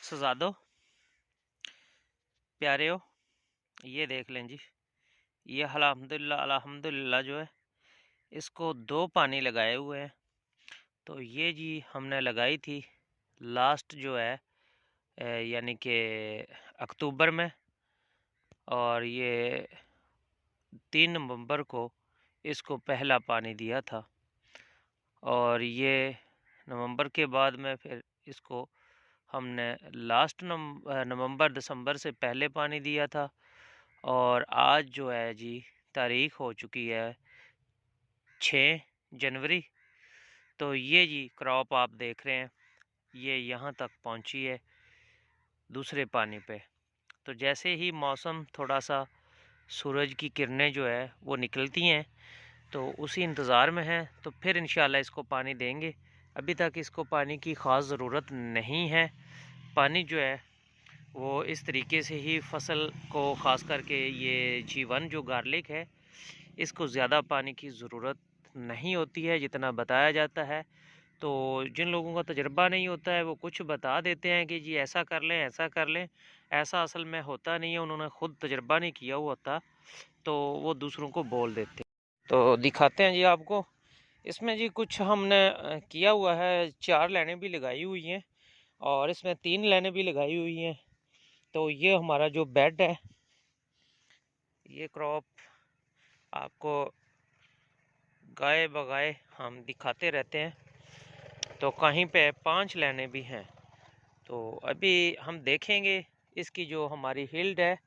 शहजादो प्यारे हो, ये देख लें जी। ये अल्हम्दुलिल्लाह अल्हम्दुलिल्लाह जो है इसको 2 पानी लगाए हुए हैं। तो ये जी हमने लगाई थी लास्ट जो है यानी कि अक्टूबर में, और ये 3 नवंबर को इसको पहला पानी दिया था। और ये नवंबर के बाद में फिर इसको हमने लास्ट नवंबर दिसंबर से पहले पानी दिया था। और आज जो है जी तारीख हो चुकी है 6 जनवरी। तो ये जी क्रॉप आप देख रहे हैं, ये यहाँ तक पहुँची है दूसरे पानी पे। तो जैसे ही मौसम थोड़ा सा सूरज की किरणें जो है वो निकलती हैं तो उसी इंतज़ार में हैं, तो फिर इंशाल्लाह इसको पानी देंगे। अभी तक इसको पानी की ख़ास ज़रूरत नहीं है। पानी जो है वो इस तरीके से ही फसल को, ख़ास करके ये जीवन जो गार्लिक है, इसको ज़्यादा पानी की ज़रूरत नहीं होती है जितना बताया जाता है। तो जिन लोगों का तजुर्बा नहीं होता है वो कुछ बता देते हैं कि जी ऐसा कर लें ऐसा कर लें, ऐसा असल में होता नहीं है। उन्होंने ख़ुद तजुर्बा नहीं किया हुआ होता तो वो दूसरों को बोल देते हैं। तो दिखाते हैं जी आपको। इसमें जी कुछ हमने किया हुआ है, 4 लाइनें भी लगाई हुई हैं और इसमें 3 लाइनें भी लगाई हुई हैं। तो ये हमारा जो बेड है, ये क्रॉप आपको गाए बगाए हम दिखाते रहते हैं। तो कहीं पे 5 लाइनें भी हैं। तो अभी हम देखेंगे इसकी जो हमारी हिल्ड है,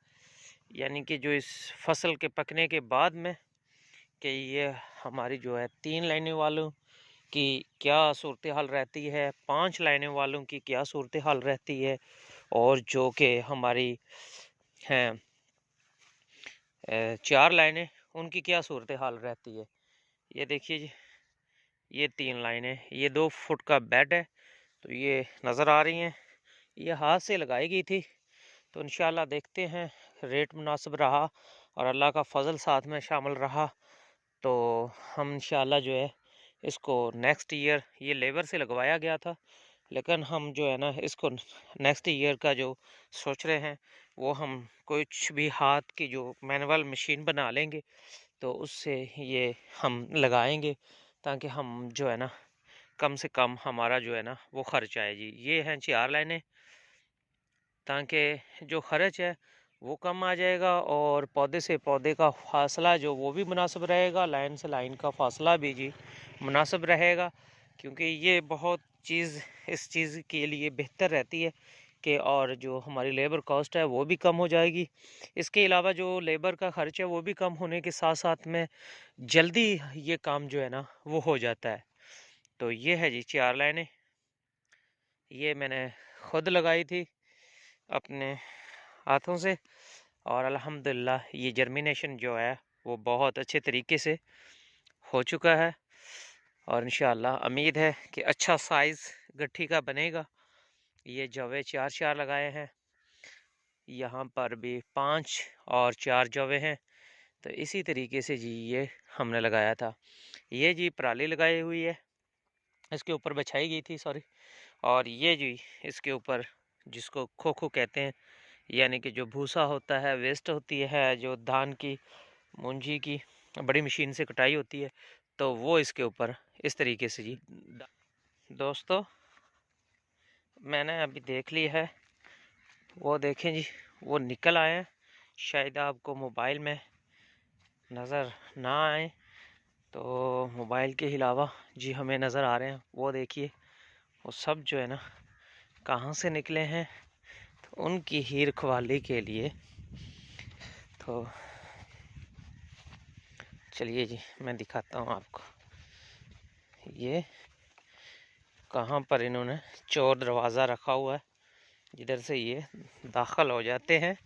यानी कि जो इस फसल के पकने के बाद में, कि ये हमारी जो है 3 लाइनें वालों की क्या सूरत हाल रहती है, 5 लाइनें वालों की क्या सूरत हाल रहती है, और जो कि हमारी हैं 4 लाइनें, उनकी क्या सूरत हाल रहती है। ये देखिए जी, ये 3 लाइनें, ये 2 फुट का बेड है। तो ये नज़र आ रही हैं, ये हाथ से लगाई गई थी। तो इंशाल्लाह देखते हैं, रेट मुनासिब रहा और अल्लाह का फ़ज़ल साथ में शामिल रहा तो हम इंशाल्लाह जो है इसको नेक्स्ट ईयर, ये लेबर से लगवाया गया था लेकिन हम जो है ना इसको नेक्स्ट ईयर का जो सोच रहे हैं वो हम कुछ भी हाथ की जो मैनुअल मशीन बना लेंगे तो उससे ये हम लगाएंगे, ताकि हम जो है ना कम से कम हमारा जो है ना वो खर्च आए जी। ये हैं 4 लाइनें, ताकि जो खर्च है वो कम आ जाएगा और पौधे से पौधे का फासला जो वो भी मुनासिब रहेगा, लाइन से लाइन का फासला भी जी मुनासिब रहेगा। क्योंकि ये बहुत चीज़ इस चीज़ के लिए बेहतर रहती है कि, और जो हमारी लेबर कॉस्ट है वो भी कम हो जाएगी। इसके अलावा जो लेबर का ख़र्च है वो भी कम होने के साथ साथ में जल्दी ये काम जो है ना वो हो जाता है। तो ये है जी 4 लाइनें, ये मैंने ख़ुद लगाई थी अपने हाथों से और अल्हम्दुलिल्लाह ये जर्मिनेशन जो है वो बहुत अच्छे तरीके से हो चुका है और इंशाअल्लाह उम्मीद है कि अच्छा साइज़ गट्ठी का बनेगा। ये जवे 4-4 लगाए हैं, यहाँ पर भी 5 और 4 जवे हैं। तो इसी तरीके से जी ये हमने लगाया था। ये जी पराली लगाई हुई है, इसके ऊपर बिछाई गई थी, सॉरी। और ये जी इसके ऊपर जिसको खोखो कहते हैं, यानी कि जो भूसा होता है, वेस्ट होती है जो धान की मुंजी की, बड़ी मशीन से कटाई होती है, तो वो इसके ऊपर इस तरीके से जी। दोस्तों मैंने अभी देख ली है, वो देखें जी वो निकल आए हैं। शायद आपको मोबाइल में नज़र ना आए, तो मोबाइल के अलावा जी हमें नज़र आ रहे हैं। वो देखिए वो सब जो है ना कहाँ से निकले हैं, तो उनकी ही रखवाली के लिए। तो चलिए जी मैं दिखाता हूँ आपको, ये कहाँ पर इन्होंने चोर दरवाज़ा रखा हुआ है जिधर से ये दाखिल हो जाते हैं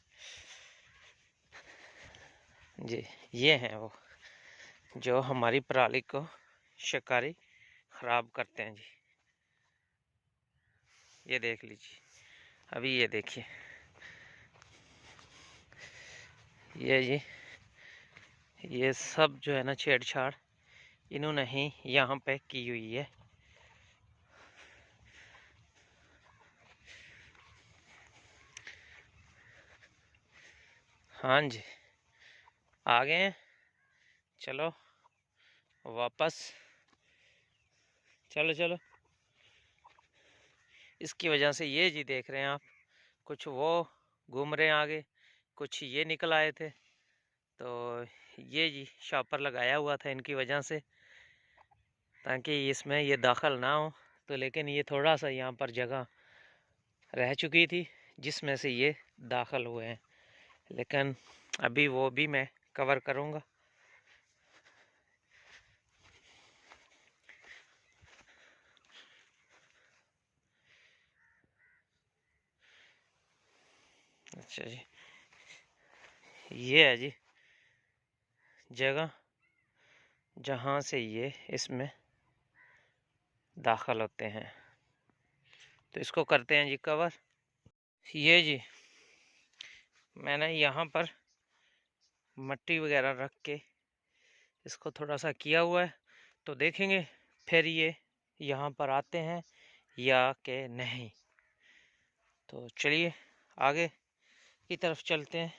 जी। ये हैं वो जो हमारी पराली को शिकारी ख़राब करते हैं जी। ये देख लीजिए, अभी ये देखिए, ये जी ये सब जो है ना छेड़छाड़ इन्होंने ही यहाँ पे की हुई है। हाँ जी, आ गए हैं। चलो वापस, चलो चलो। इसकी वजह से ये जी देख रहे हैं आप, कुछ वो घूम रहे हैं आगे, कुछ ये निकल आए थे। तो ये जी शॉपर लगाया हुआ था इनकी वजह से, ताकि इसमें ये दाखिल ना हो। तो लेकिन ये थोड़ा सा यहाँ पर जगह रह चुकी थी जिसमें से ये दाखिल हुए हैं, लेकिन अभी वो भी मैं कवर करूँगा। अच्छा जी, ये है जी जगह जहाँ से ये इसमें दाखिल होते हैं। तो इसको करते हैं जी कवर। ये जी मैंने यहाँ पर मट्टी वगैरह रख के इसको थोड़ा सा किया हुआ है, तो देखेंगे फिर ये यहाँ पर आते हैं या कि नहीं। तो चलिए आगे की तरफ चलते हैं।